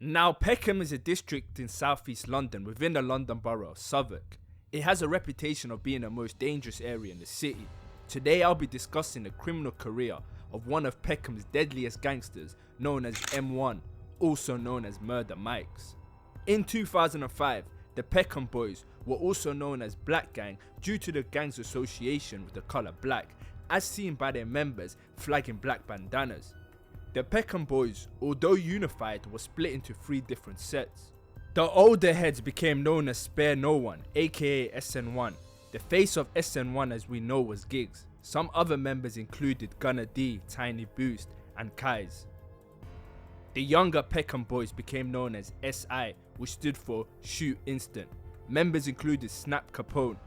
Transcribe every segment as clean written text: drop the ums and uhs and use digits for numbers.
Now, Peckham is a district in southeast London within the London borough of Southwark. It has a reputation of being the most dangerous area in the city. Today I'll be discussing the criminal career of one of Peckham's deadliest gangsters known as M1, also known as Murder Mikez. In 2005, the Peckham Boys were also known as Black Gang due to the gang's association with the colour black, as seen by their members flagging black bandanas. The Peckham Boys, although unified, were split into 3 different sets. The older heads became known as Spare No One, aka SN1. The face of SN1 as we know was Giggs. Some other members included Gunner D, Tiny Boost and Mikez. The younger Peckham Boys became known as SI, which stood for Shoot Instant. Members included Snap Capone,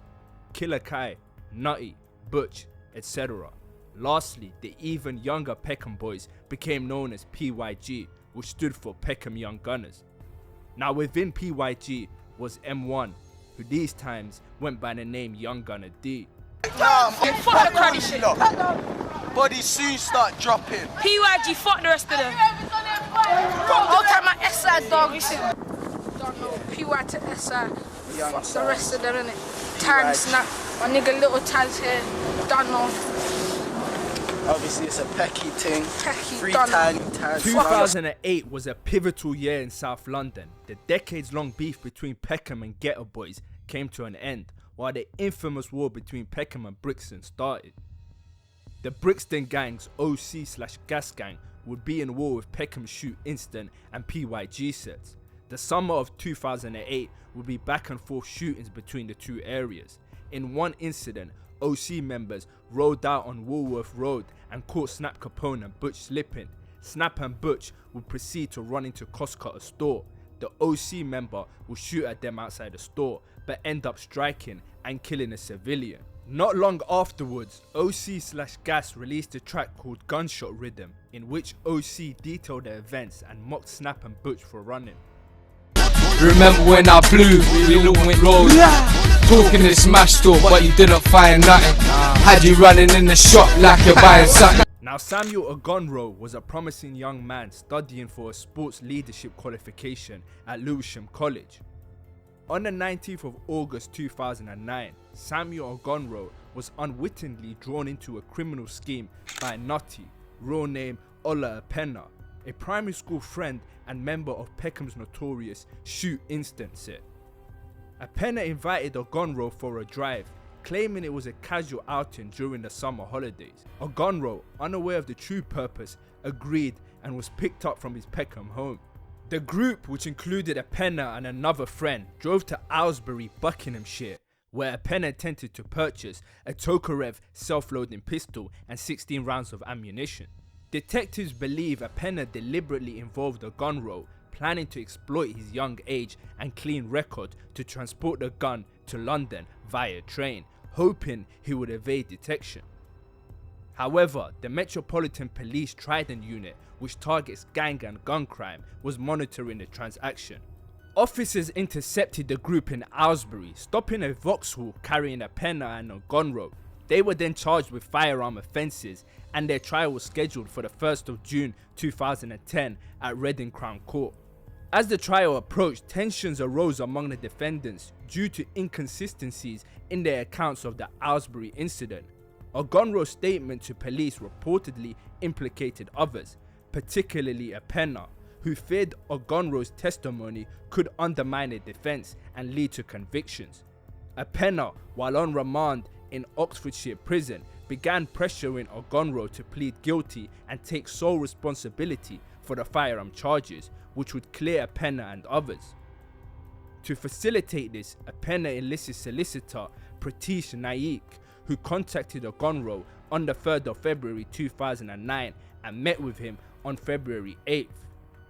Killer Kai, Nutty, Butch, etc. Lastly, the even younger Peckham Boys became known as PYG, which stood for Peckham Young Gunners. Now within PYG was M1, who these times went by the name Young Gunner D. Fuck the cranny shit. Bodies soon start dropping. PYG, fuck the rest of them. I'll take my SI dogs. Don't know, PY to SI. Fuck the rest of them, innit? Time snap. My nigga little Taz here. Don't know. Obviously it's a Pecky thing. Pecky, 3 tiny Taz. 2008 was a pivotal year in South London. The decades-long beef between Peckham and Ghetto Boys came to an end, while the infamous war between Peckham and Brixton started. The Brixton gangs, OC/Gas Gang, would be in war with Peckham Shoot Instant and PYG sets. The summer of 2008 would be back and forth shootings between the two areas. In one incident, OC members rode out on Woolworth Road and caught Snap Capone and Butch slipping. Snap and Butch would proceed to run into Costcutter's store. The OC member would shoot at them outside the store, but end up striking and killing a civilian. Not long afterwards, OC/Gas released a track called Gunshot Rhythm, in which OC detailed the events and mocked Snap and Butch for running. Remember when I blew, we all went road. Talking in smash store, but you didn't find nothing. Had you running in the shop like you're buying something. Now Samuel Ogunro was a promising young man studying for a sports leadership qualification at Lewisham College. On the 19th of August 2009, Samuel Ogunro was unwittingly drawn into a criminal scheme by Nutty, real name Ola Apena, a primary school friend and member of Peckham's notorious Shoot Instant set. Apena invited Ogunro for a drive, claiming it was a casual outing during the summer holidays. Ogunro, unaware of the true purpose, agreed and was picked up from his Peckham home. The group, which included Apena and another friend, drove to Aylesbury, Buckinghamshire, where Apena attempted to purchase a Tokarev self-loading pistol and 16 rounds of ammunition. Detectives believe Apena deliberately involved Ogunro, planning to exploit his young age and clean record to transport the gun to London via train, hoping he would evade detection. However, the Metropolitan Police Trident Unit, which targets gang and gun crime, was monitoring the transaction. Officers intercepted the group in Aylesbury, stopping a Vauxhall carrying Apena and Ogunro. They were then charged with firearm offences, and their trial was scheduled for the 1st of June 2010 at Reading Crown Court. As the trial approached, tensions arose among the defendants due to inconsistencies in their accounts of the Aylesbury incident. Ogunro's statement to police reportedly implicated others, particularly Apena, who feared Ogunro's testimony could undermine their defence and lead to convictions. Apena, while on remand in Oxfordshire prison, began pressuring Ogunro to plead guilty and take sole responsibility for the firearm charges, which would clear Apena and others. To facilitate this, Apena enlisted solicitor Pratish Naik, who contacted Ogunro on the 3rd of February 2009 and met with him on February 8th.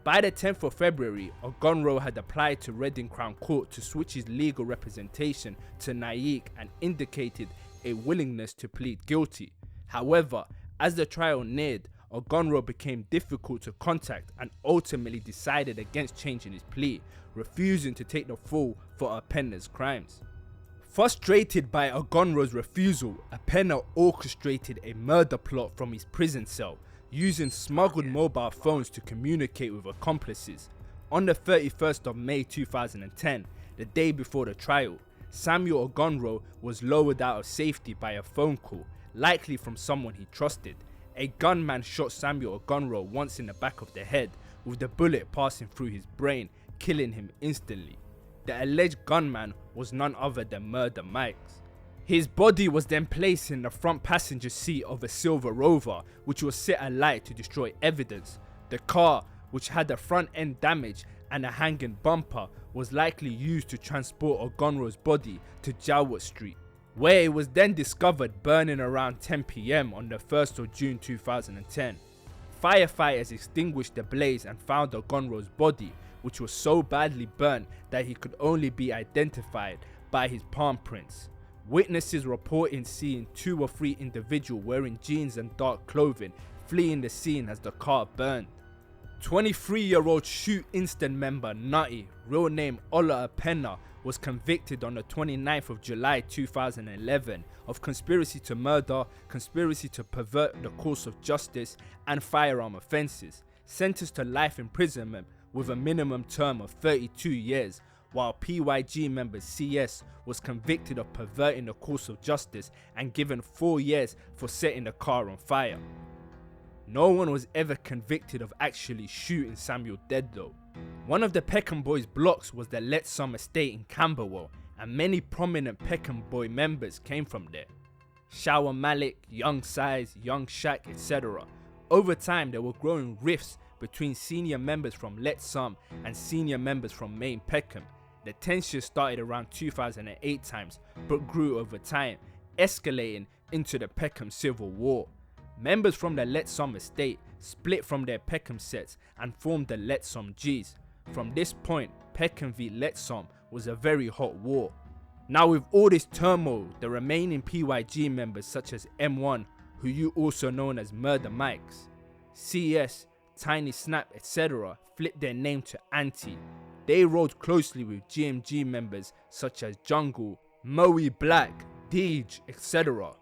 By the 10th of February, Ogunro had applied to Reading Crown Court to switch his legal representation to Naik and indicated a willingness to plead guilty. However, as the trial neared, Ogunro became difficult to contact and ultimately decided against changing his plea, refusing to take the fall for Apena's crimes. Frustrated by Ogunro's refusal, Apena orchestrated a murder plot from his prison cell, using smuggled mobile phones to communicate with accomplices. On the 31st of May 2010, the day before the trial, Samuel Ogunro was lowered out of safety by a phone call, likely from someone he trusted. A gunman shot Samuel Ogunro once in the back of the head, with the bullet passing through his brain, killing him instantly. The alleged gunman was none other than Murder Mikez. His body was then placed in the front passenger seat of a silver Rover, which was set alight to destroy evidence. The car, which had a front end damage and a hanging bumper, was likely used to transport Ogunro's body to Jowett Street, where it was then discovered burning around 10 PM on the 1st of June 2010. Firefighters extinguished the blaze and found Ogunro's body, which was so badly burnt that he could only be identified by his palm prints. Witnesses reporting seeing 2 or 3 individuals wearing jeans and dark clothing fleeing the scene as the car burned. 23-year-old Shoot Instant member Nutty, real name Ola Apena, was convicted on the 29th of July 2011 of conspiracy to murder, conspiracy to pervert the course of justice, and firearm offences, sentenced to life imprisonment with a minimum term of 32 years, while PYG member CS was convicted of perverting the course of justice and given 4 years for setting the car on fire. No one was ever convicted of actually shooting Samuel dead though. One of the Peckham Boys blocks was the Let Some estate in Camberwell, and many prominent Peckham Boy members came from there. Shower Malik, Young Size, Young Shaq, etc. Over time there were growing rifts between senior members from Let Some and senior members from Main Peckham. The tension started around 2008 times but grew over time, escalating into the Peckham Civil War. Members from the Let Some estate split from their Peckham sets and formed the Let Some Gs. From this point, Peckham v Let Some was a very hot war. Now with all this turmoil, the remaining PYG members such as M1, who you also known as Murder Mikez, CS, Tiny Snap, etc. flipped their name to Anti. They rode closely with GMG members such as Jungle, Moe Black, Deej, etc.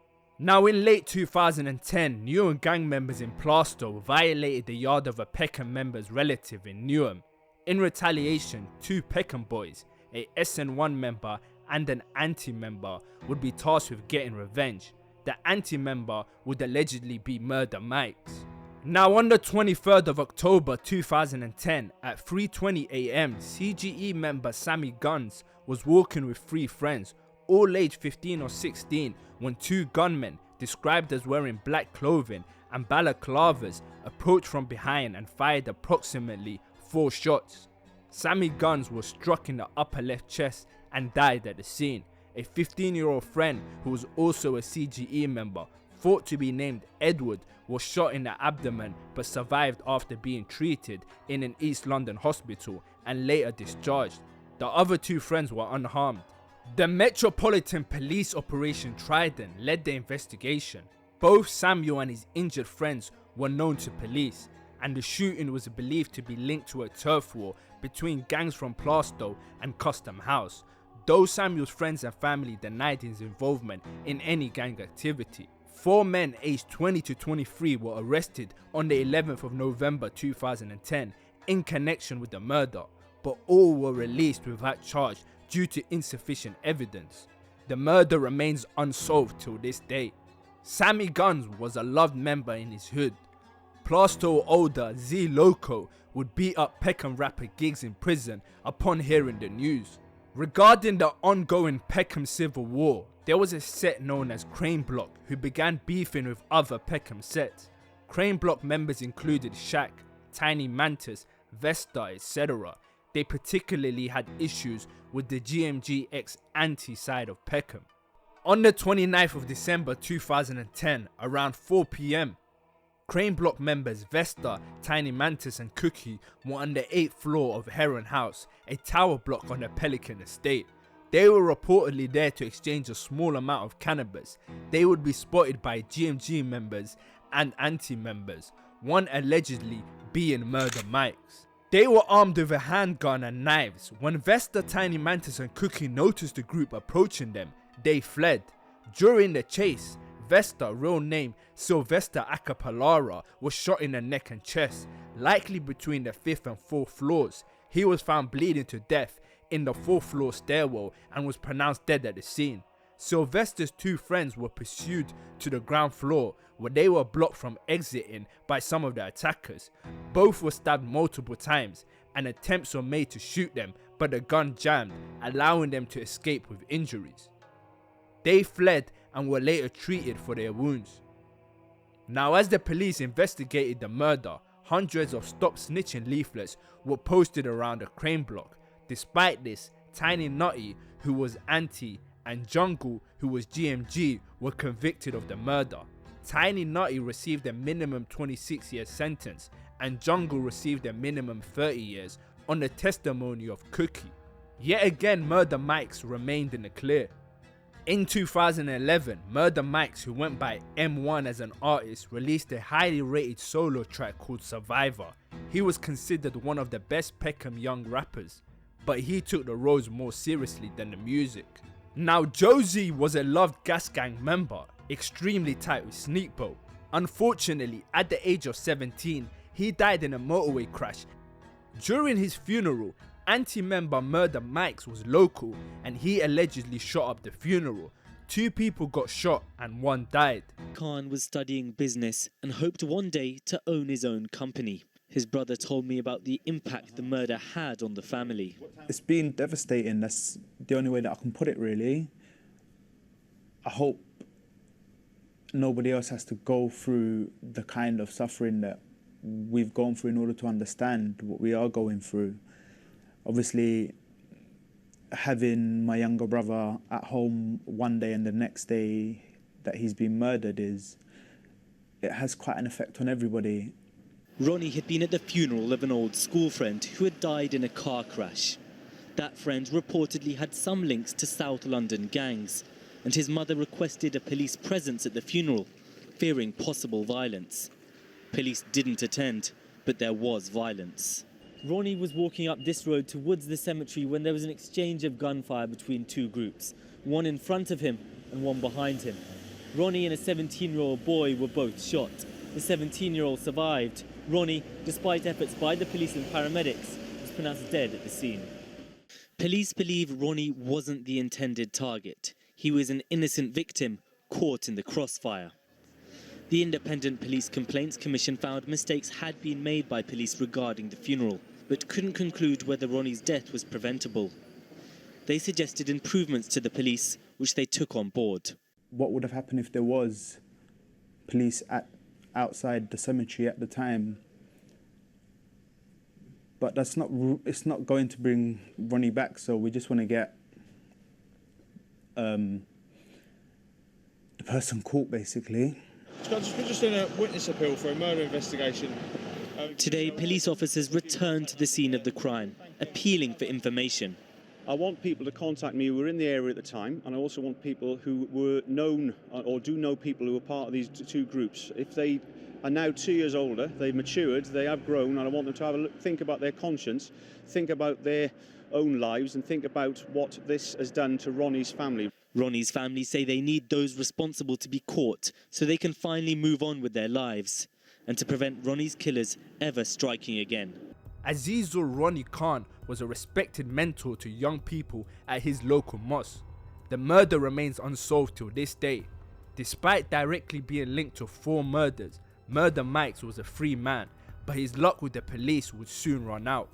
Now in late 2010, Newham gang members in Plaistow violated the yard of a Peckham member's relative in Newham. In retaliation, 2 Peckham Boys, a SN1 member and an anti-member, would be tasked with getting revenge. The anti-member would allegedly be Murder Mikez. Now on the 23rd of October 2010 at 3:20 AM, CGE member Sammy Guns was walking with 3 friends, all aged 15 or 16, when 2 gunmen, described as wearing black clothing and balaclavas, approached from behind and fired approximately 4 shots. Sammy Guns was struck in the upper left chest and died at the scene. A 15-year-old friend who was also a CGE member, thought to be named Edward, was shot in the abdomen but survived after being treated in an East London hospital and later discharged. The other 2 friends were unharmed. The Metropolitan Police Operation Trident led the investigation. Both Samuel and his injured friends were known to police, and the shooting was believed to be linked to a turf war between gangs from Plaistow and Custom House, though Samuel's friends and family denied his involvement in any gang activity. 4 men aged 20 to 23 were arrested on the 11th of November 2010 in connection with the murder, but all were released without charge due to insufficient evidence. The murder remains unsolved till this day. Sammy Guns was a loved member in his hood. Plaistow older Z Loco would beat up Peckham rapper Gigs in prison upon hearing the news. Regarding the ongoing Peckham Civil War, there was a set known as Crane Block who began beefing with other Peckham sets. Crane Block members included Shaq, Tiny Mantis, Vesta, etc. They particularly had issues with the GMG X anti side of Peckham. On the 29th of December 2010, around 4 PM, Crane Block members Vesta, Tiny Mantis and Cookie were on the 8th floor of Heron House, a tower block on the Pelican estate. They were reportedly there to exchange a small amount of cannabis. They would be spotted by GMG members and anti-members, one allegedly being Murder Mikez. They were armed with a handgun and knives. When Vesta, Tiny Mantis and Cookie noticed the group approaching them, they fled. During the chase, Vesta, real name Sylvester Acapalara, was shot in the neck and chest, likely between the 5th and 4th floors. He was found bleeding to death in the 4th floor stairwell and was pronounced dead at the scene. Sylvester's 2 friends were pursued to the ground floor where they were blocked from exiting by some of the attackers. Both were stabbed multiple times and attempts were made to shoot them, but the gun jammed, allowing them to escape with injuries. They fled and were later treated for their wounds. Now, as the police investigated the murder, hundreds of stop snitching leaflets were posted around the crane block. Despite this, Tiny Nutty, who was Anti, and Jungle, who was GMG, were convicted of the murder. Tiny Nutty received a minimum 26-year sentence and Jungle received a minimum 30 years on the testimony of Cookie. Yet again, Murder Mikez remained in the clear. In 2011, Murder Mikez, who went by M1 as an artist, released a highly rated solo track called Survivor. He was considered one of the best Peckham young rappers, but he took the roles more seriously than the music. Now, Josie was a loved Gas Gang member, extremely tight with Sneakbo. Unfortunately, at the age of 17, he died in a motorway crash. During his funeral, anti-member Murder Mikez was local and he allegedly shot up the funeral. 2 people got shot and 1 died. Khan was studying business and hoped one day to own his own company. His brother told me about the impact the murder had on the family. It's been devastating. That's the only way that I can put it, really. I hope nobody else has to go through the kind of suffering that we've gone through in order to understand what we are going through. Obviously, having my younger brother at home one day and the next day that he's been murdered it has quite an effect on everybody. Ronnie had been at the funeral of an old school friend who had died in a car crash. That friend reportedly had some links to South London gangs, and his mother requested a police presence at the funeral, fearing possible violence. Police didn't attend, but there was violence. Ronnie was walking up this road towards the cemetery when there was an exchange of gunfire between 2 groups, one in front of him and one behind him. Ronnie and a 17-year-old boy were both shot. The 17-year-old survived. Ronnie, despite efforts by the police and paramedics, was pronounced dead at the scene. Police believe Ronnie wasn't the intended target. He was an innocent victim caught in the crossfire. The Independent Police Complaints Commission found mistakes had been made by police regarding the funeral, but couldn't conclude whether Ronnie's death was preventable. They suggested improvements to the police, which they took on board. What would have happened if there was police outside the cemetery at the time? But it's not going to bring Ronnie back, so we just want to get the person caught, basically. We're just in a witness appeal for a murder investigation. Today, police officers returned to the scene of the crime, appealing for information. I want people to contact me who were in the area at the time, and I also want people who were known or do know people who were part of these 2 groups. If they are now 2 years older, they've matured, they have grown, and I want them to have a look, think about their conscience, think about their own lives, and think about what this has done to Ronnie's family. Ronnie's family say they need those responsible to be caught so they can finally move on with their lives and to prevent Ronnie's killers ever striking again. Azizul Ronnie Khan was a respected mentor to young people at his local mosque. The murder remains unsolved till this day. Despite directly being linked to 4 murders, Murder Mikez was a free man, but his luck with the police would soon run out.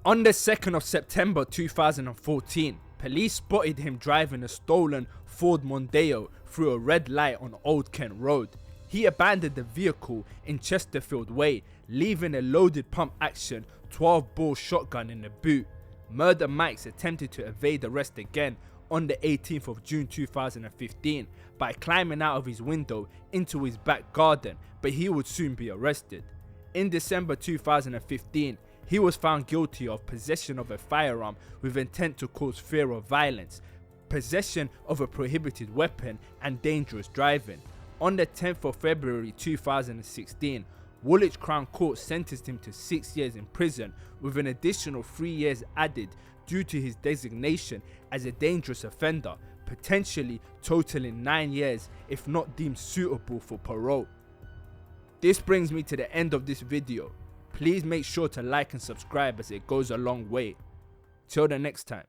On the 2nd of September 2014, police spotted him driving a stolen Ford Mondeo through a red light on Old Kent Road. He abandoned the vehicle in Chesterfield Way, leaving a loaded pump action 12-bore shotgun in the boot. Murder Mikez attempted to evade arrest again on the 18th of June 2015 by climbing out of his window into his back garden, but he would soon be arrested. In December 2015, he was found guilty of possession of a firearm with intent to cause fear of violence, possession of a prohibited weapon, and dangerous driving. On the 10th of February 2016, Woolwich Crown Court sentenced him to 6 years in prison with an additional 3 years added due to his designation as a dangerous offender, potentially totaling 9 years if not deemed suitable for parole. This brings me to the end of this video. Please make sure to like and subscribe as it goes a long way. Till the next time.